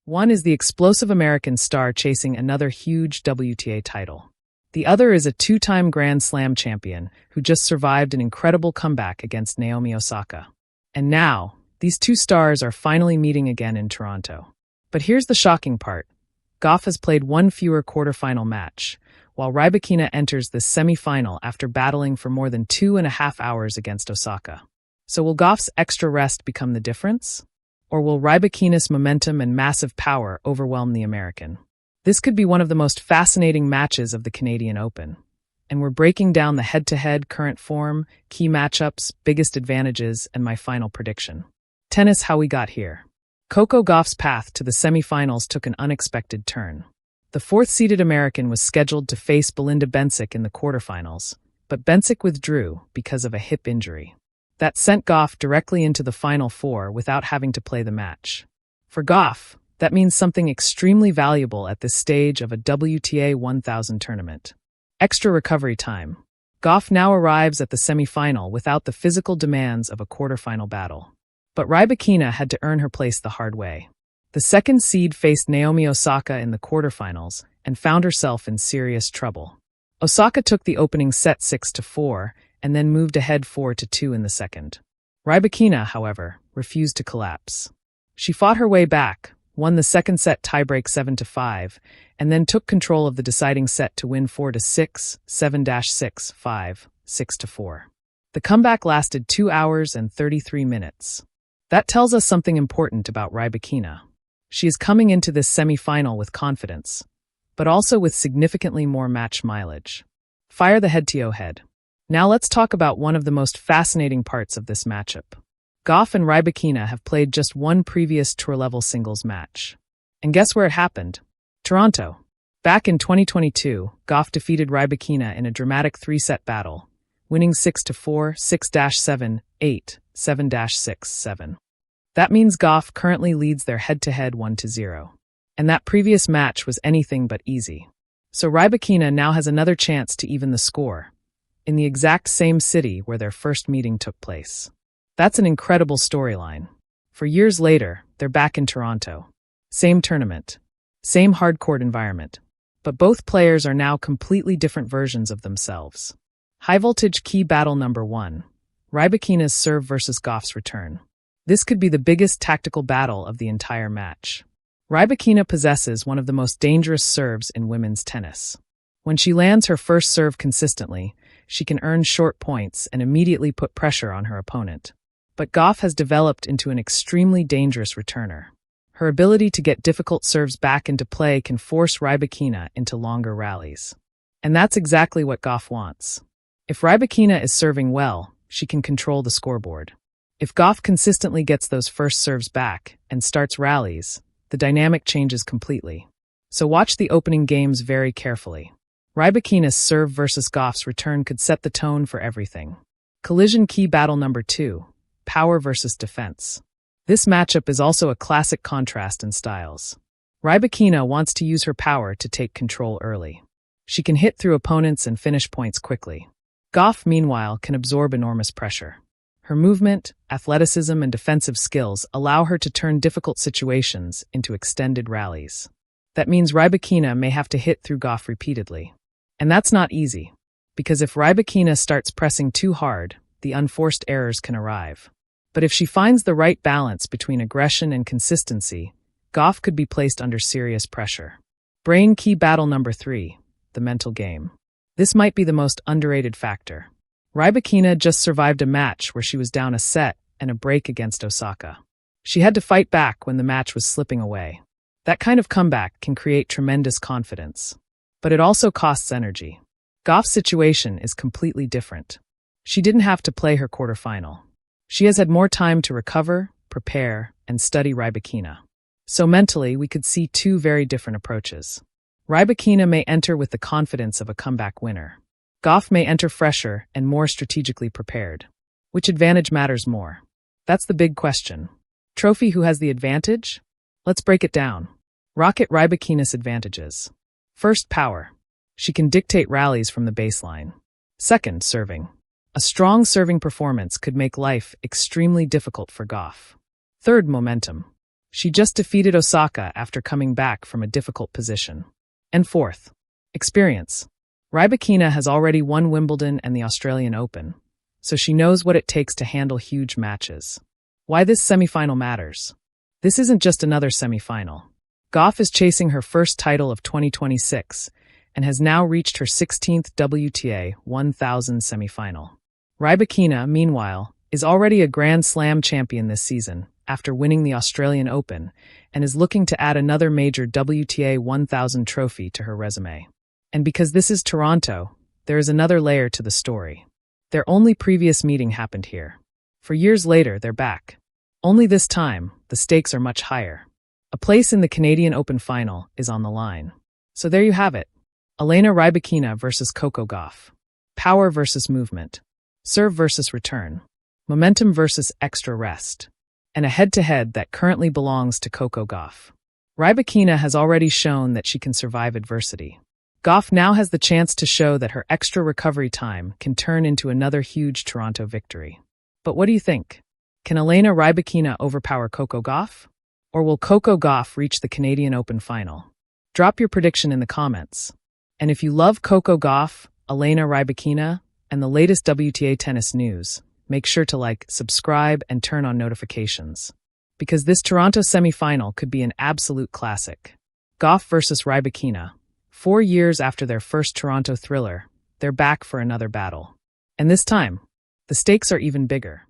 One is the explosive American star chasing another huge WTA title. The other is a two-time Grand Slam champion who just survived an incredible comeback against Naomi Osaka. And now, these two stars are finally meeting again in Toronto. But here's the shocking part. Gauff has played one fewer quarterfinal match, while Rybakina enters the semifinal after battling for more than 2.5 hours against Osaka. So will Gauff's extra rest become the difference? Or will Rybakina's momentum and massive power overwhelm the American? This could be one of the most fascinating matches of the Canadian Open. And we're breaking down the head-to-head current form, key matchups, biggest advantages, and my final prediction. Tennis: how we got here. Coco Gauff's path to the semifinals took an unexpected turn. The fourth-seeded American was scheduled to face Belinda Bencic in the quarterfinals, but Bencic withdrew because of a hip injury. That sent Gauff directly into the Final Four without having to play the match. For Gauff, that means something extremely valuable at this stage of a WTA 1000 tournament. Extra recovery time. Gauff now arrives at the semifinal without the physical demands of a quarterfinal battle. But Rybakina had to earn her place the hard way. The second seed faced Naomi Osaka in the quarterfinals and found herself in serious trouble. Osaka took the opening set 6-4 and then moved ahead 4-2 in the second. Rybakina, however, refused to collapse. She fought her way back, won the second set tiebreak 7-5, and then took control of the deciding set to win 4-6, 7-6, 5, 6-4. The comeback lasted 2 hours and 33 minutes. That tells us something important about Rybakina. She is coming into this semi-final with confidence, but also with significantly more match mileage. Fire the head-to head. Now let's talk about one of the most fascinating parts of this matchup. Gauff and Rybakina have played just one previous tour-level singles match. And guess where it happened? Toronto. Back in 2022, Gauff defeated Rybakina in a dramatic three-set battle, winning 6-4, 6-7, 8, 7-6, 7. That means Gauff currently leads their head-to-head 1-0. And that previous match was anything but easy. So Rybakina now has another chance to even the score, in the exact same city where their first meeting took place. That's an incredible storyline. For years later, they're back in Toronto. Same tournament, same hard-court environment. But both players are now completely different versions of themselves. High-voltage key battle number 1. Rybakina's serve versus Gauff's return. This could be the biggest tactical battle of the entire match. Rybakina possesses one of the most dangerous serves in women's tennis. When she lands her first serve consistently, she can earn short points and immediately put pressure on her opponent. But Gauff has developed into an extremely dangerous returner. Her ability to get difficult serves back into play can force Rybakina into longer rallies. And that's exactly what Gauff wants. If Rybakina is serving well, she can control the scoreboard. If Gauff consistently gets those first serves back and starts rallies, the dynamic changes completely. So watch the opening games very carefully. Rybakina's serve versus Gauff's return could set the tone for everything. Collision key battle number 2. Power versus defense. This matchup is also a classic contrast in styles. Rybakina wants to use her power to take control early. She can hit through opponents and finish points quickly. Gauff, meanwhile, can absorb enormous pressure. Her movement, athleticism, and defensive skills allow her to turn difficult situations into extended rallies. That means Rybakina may have to hit through Gauff repeatedly. And that's not easy, because if Rybakina starts pressing too hard, the unforced errors can arrive. But if she finds the right balance between aggression and consistency, Gauff could be placed under serious pressure. Brain key battle number 3, the mental game. This might be the most underrated factor. Rybakina just survived a match where she was down a set and a break against Osaka. She had to fight back when the match was slipping away. That kind of comeback can create tremendous confidence. But it also costs energy. Gauff's situation is completely different. She didn't have to play her quarterfinal. She has had more time to recover, prepare, and study Rybakina. So mentally, we could see two very different approaches. Rybakina may enter with the confidence of a comeback winner. Gauff may enter fresher and more strategically prepared. Which advantage matters more? That's the big question. Trophy: who has the advantage? Let's break it down. Rocket Rybakina's advantages. First, power. She can dictate rallies from the baseline. Second, serving. A strong serving performance could make life extremely difficult for Gauff. Third, momentum. She just defeated Osaka after coming back from a difficult position. And fourth, experience. Rybakina has already won Wimbledon and the Australian Open, so she knows what it takes to handle huge matches. Why this semifinal matters? This isn't just another semifinal. Gauff is chasing her first title of 2026 and has now reached her 16th WTA 1000 semifinal. Rybakina, meanwhile, is already a Grand Slam champion this season after winning the Australian Open and is looking to add another major WTA 1000 trophy to her resume. And because this is Toronto, there is another layer to the story. Their only previous meeting happened here. For years later, they're back. Only this time, the stakes are much higher. A place in the Canadian Open final is on the line. So there you have it. Elena Rybakina versus Coco Gauff. Power versus movement. Serve versus return. Momentum versus extra rest. And a head-to-head that currently belongs to Coco Gauff. Rybakina has already shown that she can survive adversity. Gauff now has the chance to show that her extra recovery time can turn into another huge Toronto victory. But what do you think? Can Elena Rybakina overpower Coco Gauff? Or will Coco Gauff reach the Canadian Open final? Drop your prediction in the comments. And if you love Coco Gauff, Elena Rybakina, and the latest WTA tennis news, make sure to like, subscribe, and turn on notifications. Because this Toronto semifinal could be an absolute classic. Gauff versus Rybakina. 4 years after their first Toronto thriller, they're back for another battle. And this time, the stakes are even bigger.